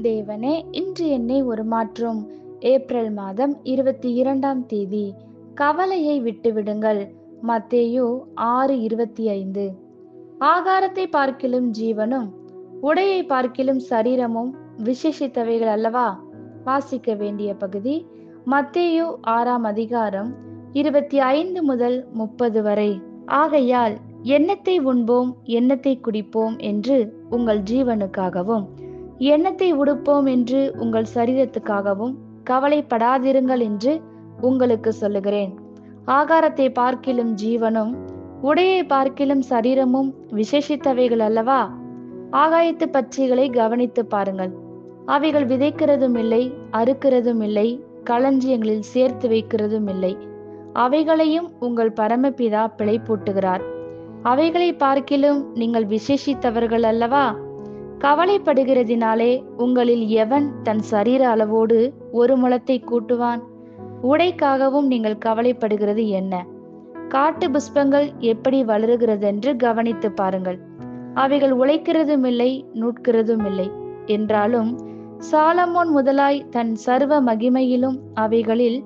தேவனே, இன்று என்னை ஒரு மாற்றும். ஏப்ரல் மாதம் 22ஆம் தேதி. கவலையை விட்டுவிடுங்கள். மத்தேயு 6:25. ஆகாரத்தை பார்க்கிலும் ஜீவனும் உடையை பார்க்கிலும் சரீரமும் விசேஷித்தவைகள் அல்லவா? வாசிக்க வேண்டிய பகுதி மத்தேயு 6ஆம் அதிகாரம் 25 முதல் 30 வரை. ஆகையால் எண்ணத்தை உண்போம், எண்ணத்தை குடிப்போம் என்று உங்கள் ஜீவனுக்காகவும், எண்ணத்தை உடுப்போம் என்று உங்கள் சரீரத்துக்காகவும் கவலைப்படாதிருங்கள் என்று உங்களுக்கு சொல்லுகிறேன். ஆகாரத்தை பார்க்கிலும் ஜீவனும் உடையை பார்க்கிலும் சரீரமும் விசேஷித்தவைகள் அல்லவா? ஆகாயத்து பட்சிகளை கவனித்து பாருங்கள். அவைகள் விதைக்கிறதும் இல்லை, அறுக்கிறதும் இல்லை, களஞ்சியங்களில் சேர்த்து வைக்கிறதும் இல்லை. அவைகளையும் உங்கள் பரமபிதா பிழைப்பூட்டுகிறார். அவைகளை பார்க்கிலும் நீங்கள் விசேஷித்தவர்கள் அல்லவா? கவலைப்படுகிறதினாலே உங்களில் எவன் தன் சரீர அளவோடு ஒரு முழத்தை கூட்டுவான்? உடைக்காகவும் நீங்கள் கவலைப்படுகிறது என்ன? காட்டு புஷ்பங்கள் எப்படி வளருகிறதென்று கவனித்து பாருங்கள். அவைகள் உழைக்கிறதும் இல்லை, நூட்கிறதும் இல்லை. என்றாலும் சாலமோன் முதலாய் தன் சர்வ மகிமையிலும் அவைகளில்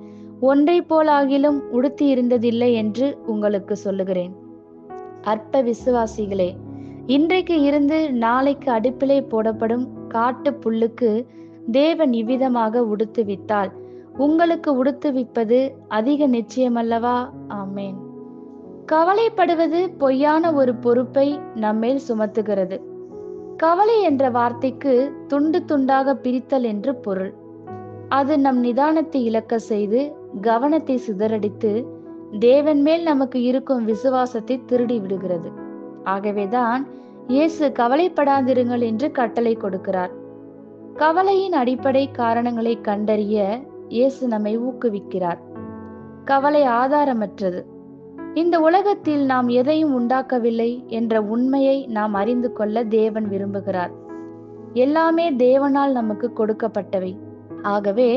ஒன்றை போலாகிலும் உடுத்தி இருந்ததில்லை என்று உங்களுக்கு சொல்லுகிறேன். அற்ப விசுவாசிகளே, இன்றைக்கு இருந்து நாளைக்கு அடுப்பிலே போடப்படும் காட்டு புல்லுக்கு தேவன் இவ்விதமாக உடுத்துவித்தால் உங்களுக்கு உடுத்துவிப்பது அதிக நிச்சயமல்லவா? ஆமேன். கவலைப்படுவது பொய்யான ஒரு பொறுப்பை நம்மேல் சுமத்துகிறது. கவலை என்ற வார்த்தைக்கு துண்டு துண்டாக பிரித்தல் என்று பொருள். அது நம் நிதானத்தை இழக்க செய்து கவனத்தை சிதறடித்து தேவன் மேல் நமக்கு இருக்கும் விசுவாசத்தை திருடி விடுகிறது. ஆகவேதான் இயேசு கவலைப்படாதிருங்கள் என்று கட்டளை கொடுக்கிறார். கவலையின் அடிப்படை காரணங்களை கண்டறிய இயேசு நம்மை ஊக்குவிக்கிறார். கவலை ஆதாரமற்றது. இந்த உலகத்தில் நாம் எதையும் உண்டாக்கவில்லை என்ற உண்மையை நாம் அறிந்து கொள்ள தேவன் விரும்புகிறார். எல்லாமே தேவனால் நமக்கு கொடுக்கப்பட்டவை. ஆகவே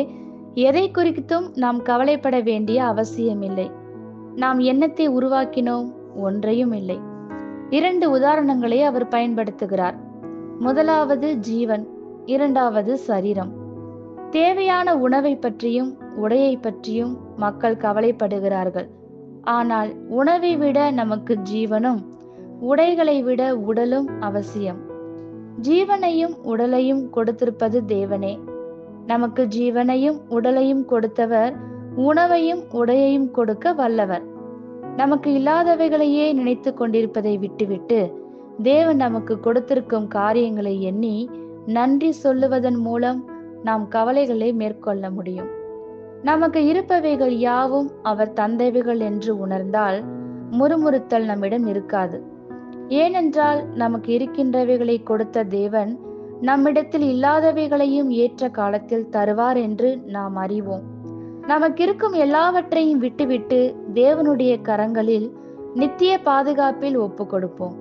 எதை குறித்தும் நாம் கவலைப்பட வேண்டிய அவசியமில்லை. நாம் எண்ணத்தை உருவாக்கினோம், ஒன்றையும் இல்லை. 2 உதாரணங்களை அவர் பயன்படுத்துகிறார். முதலாவது ஜீவன், இரண்டாவது சரீரம். தேவையான உணவை பற்றியும் உடையை பற்றியும் மக்கள் கவலைப்படுகிறார்கள். ஆனால் உணவை விட நமக்கு ஜீவனும் உடைகளை விட உடலும் அவசியம். ஜீவனையும் உடலையும் கொடுத்திருப்பது தேவனே. நமக்கு ஜீவனையும் உடலையும் கொடுத்தவர் உணவையும் உடையையும் கொடுக்க வல்லவர். நமக்கு இல்லாதவைகளையே நினைத்து கொண்டிருப்பதை விட்டுவிட்டு தேவன் நமக்கு கொடுத்திருக்கும் காரியங்களை எண்ணி நன்றி சொல்லுவதன் மூலம் நாம் கவலைகளை மேற்கொள்ள முடியும். நமக்கு இருப்பவைகள் யாவும் அவர் தந்தவைகள் என்று உணர்ந்தால் முறுமுறுத்தல் நம்மிடம் இருக்காது. ஏனென்றால் நமக்கு இருக்கின்றவைகளை கொடுத்த தேவன் நம்மிடத்தில் இல்லாதவைகளையும் ஏற்ற காலத்தில் தருவார் என்று நாம் அறிவோம். நமக்கு இருக்கும் எல்லாவற்றையும் விட்டுவிட்டு தேவனுடைய கரங்களில் நித்திய பாதுகாப்பில் ஒப்பு கொடுப்போம்.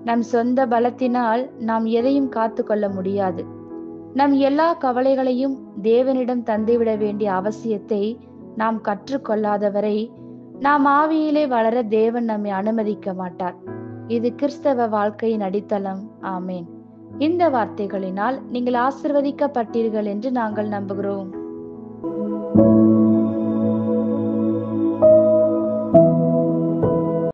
நம் சொந்த பலத்தினால் நாம் எதையும் காத்து கொள்ள முடியாது. நம் எல்லா கவலைகளையும் தேவனிடம் தந்துவிட வேண்டிய அவசியத்தை நாம் கற்றுக்கொள்ளாதவரை நாம் ஆவியிலே வளர தேவன் நம்மை அனுமதிக்க மாட்டார். இது கிறிஸ்தவ வாழ்க்கையின் அடித்தளம். ஆமேன். இந்த வார்த்தைகளினால் நீங்கள் ஆசிர்வதிக்கப்பட்டீர்கள் என்று நாங்கள் நம்புகிறோம்.